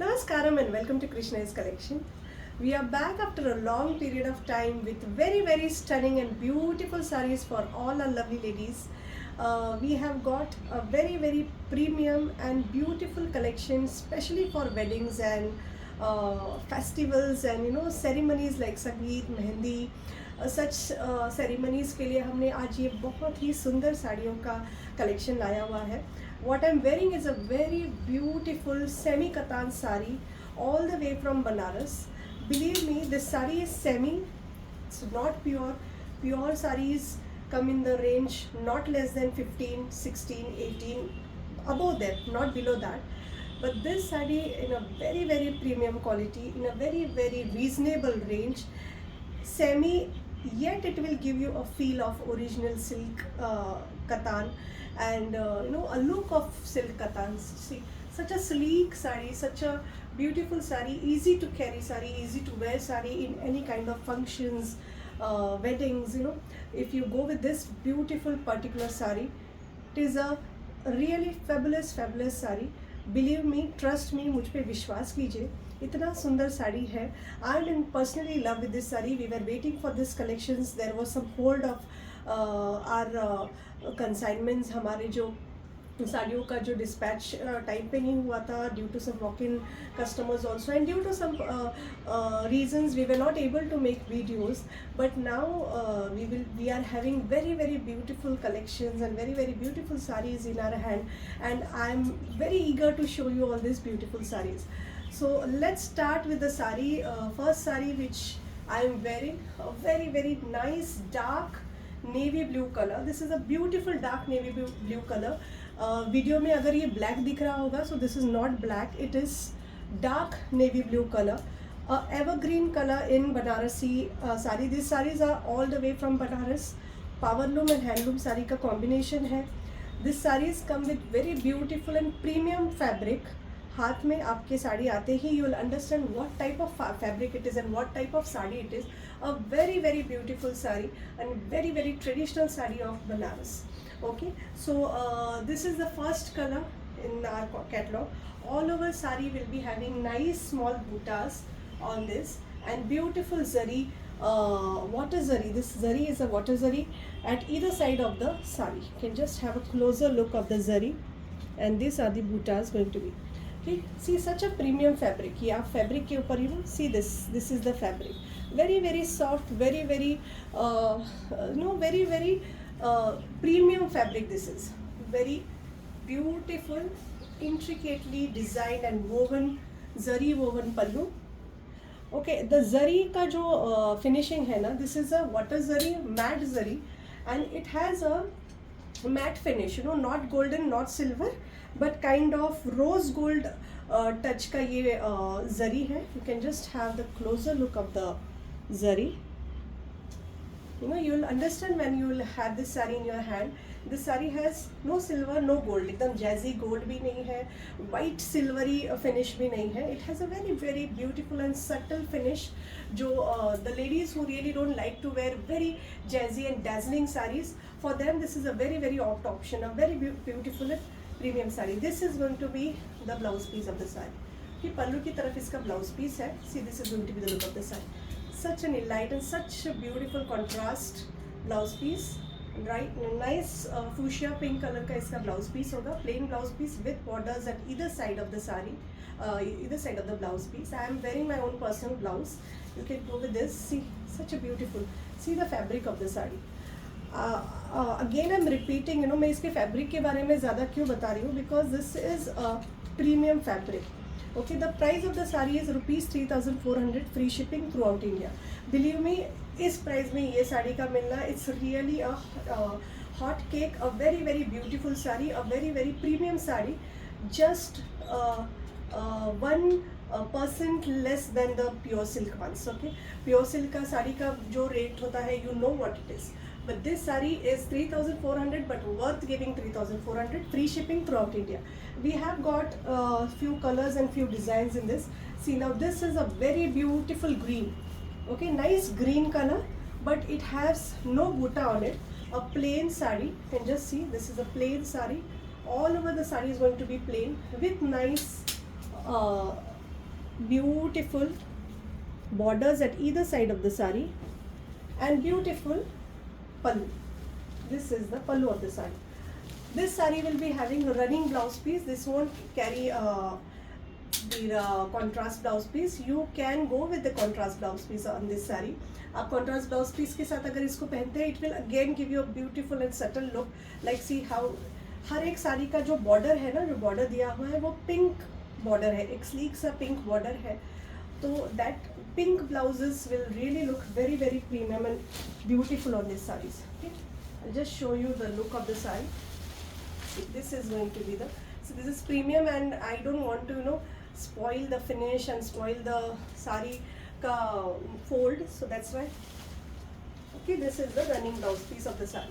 Namaskaram and welcome to Krishna's collection. We are back after a long period of time with very stunning and beautiful sarees for all our lovely ladies. We have got a very premium and beautiful collection, especially for weddings and festivals and ceremonies like Sangeet, Mehendi. Such ceremonies के लिए हमने आज ये बहुत ही सुंदर साड़ियों का collection लाया हुआ है. What I'm wearing is a very beautiful semi katan sari all the way from Banaras. Believe me, this sari is semi, it's not pure. Pure saris come in the range not less than 15, 16, 18, above that, not below that. But this sari in a very premium quality, in a very reasonable range, semi, yet it will give you a feel of original silk katan and a look of silk katan. See, such a sleek sari, such a beautiful sari, easy to carry sari, easy to wear sari in any kind of functions, weddings. If you go with this beautiful particular sari, it is a really fabulous sari. Believe me, trust me, मुझ पे विश्वास कीजिए, इतना सुंदर साड़ी है. I am personally in love with this saree. We were waiting for this collections. There was some hold of our consignments. हमारे जो साड़ियों का जो dispatch टाइम पे नहीं हुआ था due to some walk-in customers also and due to some reasons we were not able to make videos. But now we are having very beautiful collections and very beautiful sarees in our hand, and I am very eager to show you all these beautiful sarees. So let's start with the saree. First saree which I am wearing, a very nice dark navy blue color. This is a beautiful dark navy blue color. Video में अगर ये black दिख रहा होगा, so this is not black, it is dark navy blue color. Evergreen color in Banarasi sari. These sarees are all the way from Banaras. Powerloom and handloom sari का combination है. These sarees come with very beautiful and premium fabric. हाथ में आपके साड़ी आते ही you will understand what type of fabric it is and what type of sari it is. A very beautiful sari and very traditional sari of Banaras. Okay, so this is the first color in our catalog. All over sari will be having nice small buttas on this and beautiful zari, water zari. This zari is a water zari at either side of the sari. You can just have a closer look of the zari, and these are the buttas going to be. Okay, see, such a premium fabric. ये आप fabric के ऊपर see this is the fabric. Very soft, very premium fabric. This is very beautiful, intricately designed and woven, zari woven pallu. Okay, the zari का जो finishing है ना, this is a water zari, matte zari, and it has a matte finish, not golden, not silver, but kind of rose gold touch का ये zari है. You can just have the closer look of the zari. You will understand when you will have this sari in your hand. This sari has no silver, no gold. एकदम jazzy gold भी नहीं है, white silvery finish भी नहीं है. It has a very beautiful and subtle finish. जो the ladies who really don't like to wear very jazzy and dazzling saris, for them this is a very opt option, a very beautiful and premium sari. This is going to be the blouse piece of the sari. कि पल्लू की तरफ इसका blouse piece है. See, this is going to be the look of the sari. Such an light and such a beautiful contrast blouse piece. Right, nice fuchsia pink color का इसका blouse piece होगा. Plain blouse piece with borders at either side of the sari, either side of the blouse piece. I am wearing my own personal blouse. You can go with this. See, such a beautiful. See the fabric of the sari. Again I am repeating, मैं इसके fabric के बारे में ज़्यादा क्यों बता रही हूँ, because this is a premium fabric. Okay, the price of the sari is rupees 3,400, free shipping throughout India. Believe me, इस price में ये साड़ी का मिलना, it's really a hot cake, a very beautiful sari, a very premium sari, just 1% less than the pure silk ones. Okay, pure silk का साड़ी का जो rate होता है, you know what it is. But this sari is 3,400, but worth giving 3,400, free shipping throughout India. We have got few colors and few designs in this. See, now this is a very beautiful green. Okay, nice green color, but it has no butta on it. A plain sari. You can just see, this is a plain sari. All over the sari is going to be plain with nice beautiful borders at either side of the sari, and beautiful pallu. This is the pallu of the sari. This sari will be having a running blouse piece. This won't carry the contrast blouse piece. You can go with the contrast blouse piece on this sari. आप contrast blouse piece के साथ अगर इसको पहनते हैं, it will again give you a beautiful and subtle look. Like see how हर एक साड़ी का जो border है ना, जो border दिया हुआ है वो pink border है, एक sleek सा pink border है. तो that pink blouses will really look very very premium and beautiful on these sarees. Okay, I'll just show you the look of the saree. This is going to be the, so this is premium and I don't want to spoil the finish and spoil the sari ka fold, so that's why. Okay, this is the running blouse piece of the sari.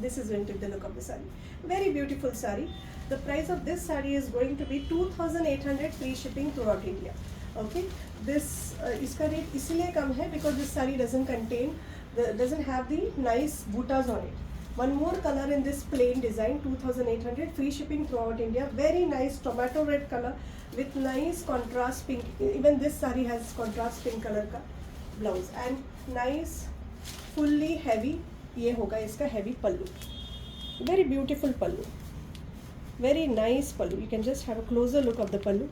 This is going to be the look of the sari. Very beautiful sari. The price of this sari is going to be 2,800 free shipping throughout India. Okay, this iska rate isliye kam hai because this sari doesn't have the nice buttas on it. One more color in this plain design, 2,800 free shipping throughout India. Very nice tomato red color with nice contrast pink. Even this sari has contrast pink color का blouse and nice fully heavy. ये होगा इसका heavy pallu. Very beautiful pallu. Very nice pallu. You can just have a closer look of the pallu.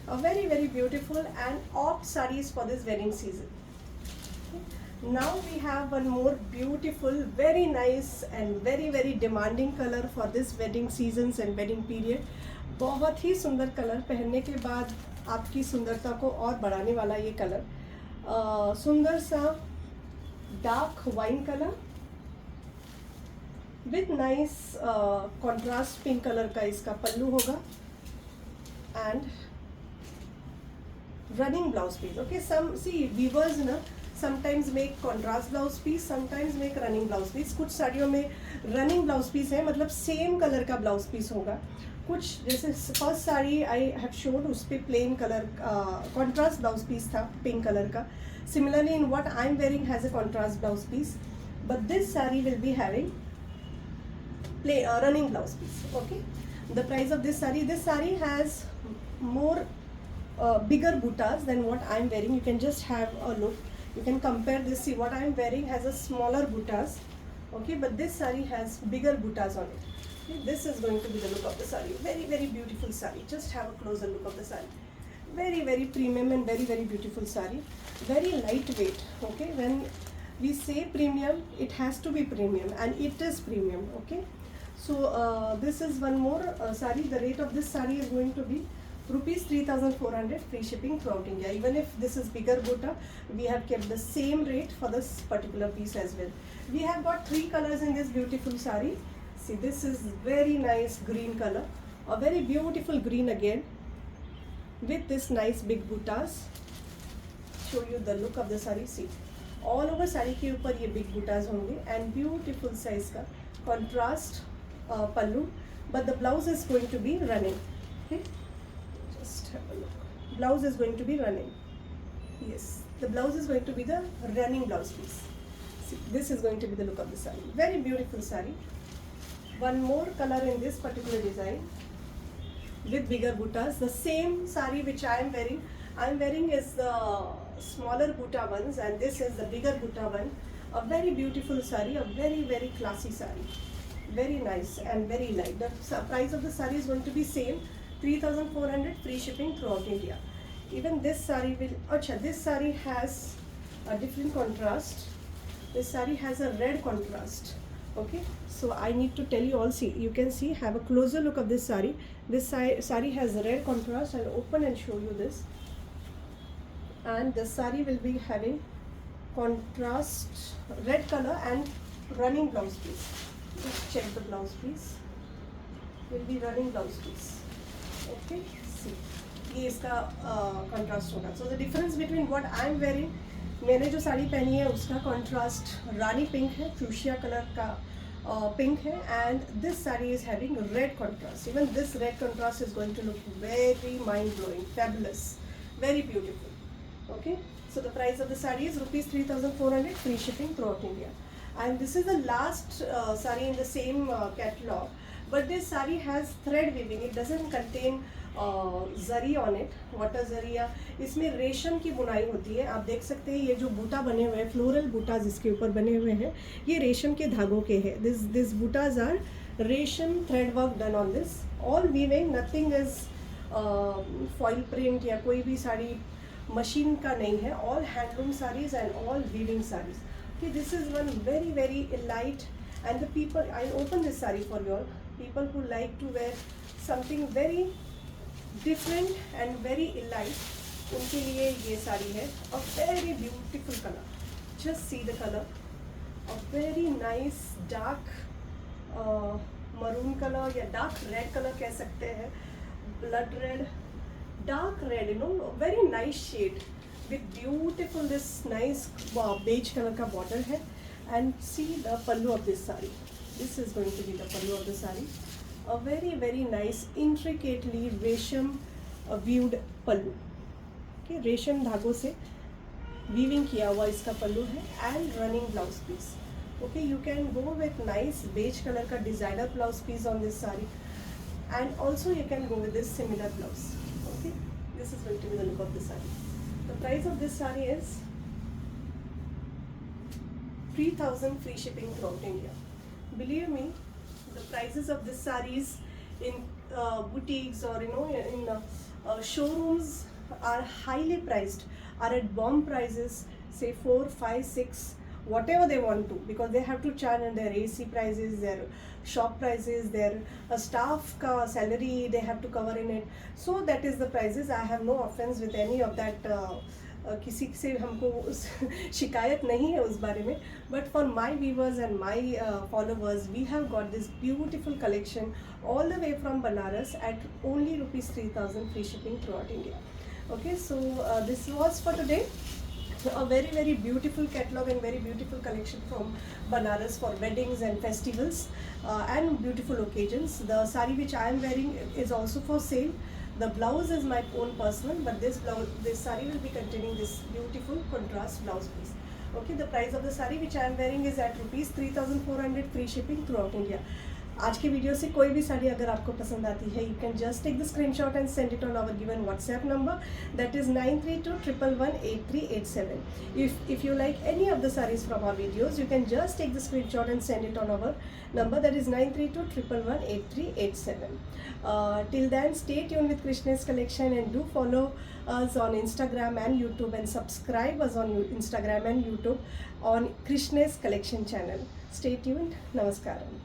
A very very beautiful and opt sarees for this wedding season. Now we have one more beautiful, very nice and very very demanding color for this wedding seasons and wedding period. बहुत ही सुंदर colour, पहनने के बाद आपकी सुंदरता को और बढ़ाने वाला ये कलर. सुंदर सा dark wine colour with nice contrast pink colour का इसका पल्लू होगा and running blouse piece. Okay, some see weavers ना sometimes make contrast blouse piece, sometimes make running blouse piece. कुछ साड़ियों में running blouse piece है, मतलब same color का blouse piece होगा. कुछ जैसे first sari I have shown उस पर plain color contrast blouse piece था pink color का. Similarly in what I am wearing has a contrast blouse piece, but this saree will be having running blouse piece. Okay, the price of this saree has more bigger buttas than what I am wearing. You can just have a look. You can compare this. See, what I am wearing has a smaller buttas, okay, but this saree has bigger buttas on it. Okay, this is going to be the look of the saree. Very very beautiful saree. Just have a closer look of the saree. Very very premium and very very beautiful saree. Very lightweight. Okay, when we say premium, it has to be premium, and it is premium. Okay, so this is one more saree. The rate of this saree is going to be rupees 3,400 free shipping throughout India. Even if this is bigger butta, we have kept the same rate for this particular piece as well. We have got 3 colors in this beautiful saree. See, this is very nice green color, a very beautiful green again with this nice big buttas. Show you the look of the saree. See, all over saree के ऊपर ये big buttas होंगे and beautiful size का contrast pallu, but the blouse is going to be running. Okay, just have a look. Blouse is going to be running. Yes, the blouse is going to be the running blouse piece. See, this is going to be the look of the saree. Very beautiful saree. One more color in this particular design with bigger buttas. The same saree which I am wearing is the smaller butta ones, and this is the bigger butta one. A very beautiful saree, a very very classy saree. Very nice and very light. The price of the saree is going to be same, 3,400 free shipping throughout India. Even this saree will, this saree has a different contrast. This saree has a red contrast. Okay, so I need to tell you all, see, you can see, have a closer look of this saree. This saree has a red contrast. I'll open and show you this. And the saree will be having contrast red color and running blouse piece. Just check the blouse piece. Will be running blouse piece. Okay, see, ये इसका contrast होगा. So the difference between what I am wearing, मैंने जो साड़ी पहनी है उसका contrast रानी pink है, fuchsia color का pink है, and this saree is having red contrast. Even this red contrast is going to look very mind blowing, fabulous, very beautiful. Okay, so the price of the saree is rupees 3,400 free shipping throughout India. And this is the last saree in the same catalog, but this saree has thread weaving. It doesn't contain zari on it, water zari, या इसमें रेशम की बुनाई होती है। आप देख सकते हैं ये जो बूटा बने हुए हैं, फ्लोरल बूटा जिसके ऊपर बने हुए हैं, ये रेशम के धागों के हैं। दिस बूटाज आर रेशम thread work done on this, all weaving, nothing is foil print या कोई भी साड़ी मशीन का नहीं है, all handloom saris and all weaving saris. Okay, this is one very light, and the people, I open this saree for you all, people who like to wear something very different and very light, उनके लिए ये साड़ी है। A very beautiful color, just see the color, a very nice dark maroon color या dark red color कह सकते हैं, blood red, dark red, you know, very nice shade with beautiful this nice beige color का border है। And see the pallu of this saree, this is going to be the pallu of the saree, a very nice intricately रेशम viewed pallu, okay, रेशम धागों से weaving किया हुआ इसका पल्लू है, and running blouse piece। okay, you can go with nice beige color का designer blouse piece on this saree, and also you can go with this similar blouse। okay, this is going to be the look of the saree। The price of this saree is 3,000 free shipping throughout India। Believe me, the prices of this sarees in boutiques or in showrooms are highly priced, are at bomb prices, say 4, 5, 6, whatever they want to, because they have to charge their AC prices, their shop prices, their staff ka salary they have to cover in it, so that is the prices। I have no offense with any of that, किसी से हमको शिकायत नहीं है उस बारे में, but for my viewers and my followers, we have got this beautiful collection all the way from Banaras at only rupees 3,000 free shipping throughout India। okay, so this was for today, a very beautiful catalog and very beautiful collection from Banaras for weddings and festivals and beautiful occasions। The saree which I am wearing is also for sale, the blouse is my own personal, but this saree will be containing this beautiful contrast blouse piece। okay, the price of the saree which I am wearing is at rupees 3,400 free shipping throughout India। आज के video से कोई भी साड़ी अगर आपको पसंद आती है, you can just take the screenshot and send it on our given WhatsApp number, that is 9321118387। if you like any of the sarees from our videos, you can just take the screenshot and send it on our number, that is 9321118387। till then, stay tuned with Krishna's collection and do follow us on Instagram and YouTube, and subscribe us on Instagram and YouTube on Krishna's collection channel। stay tuned, namaskaram।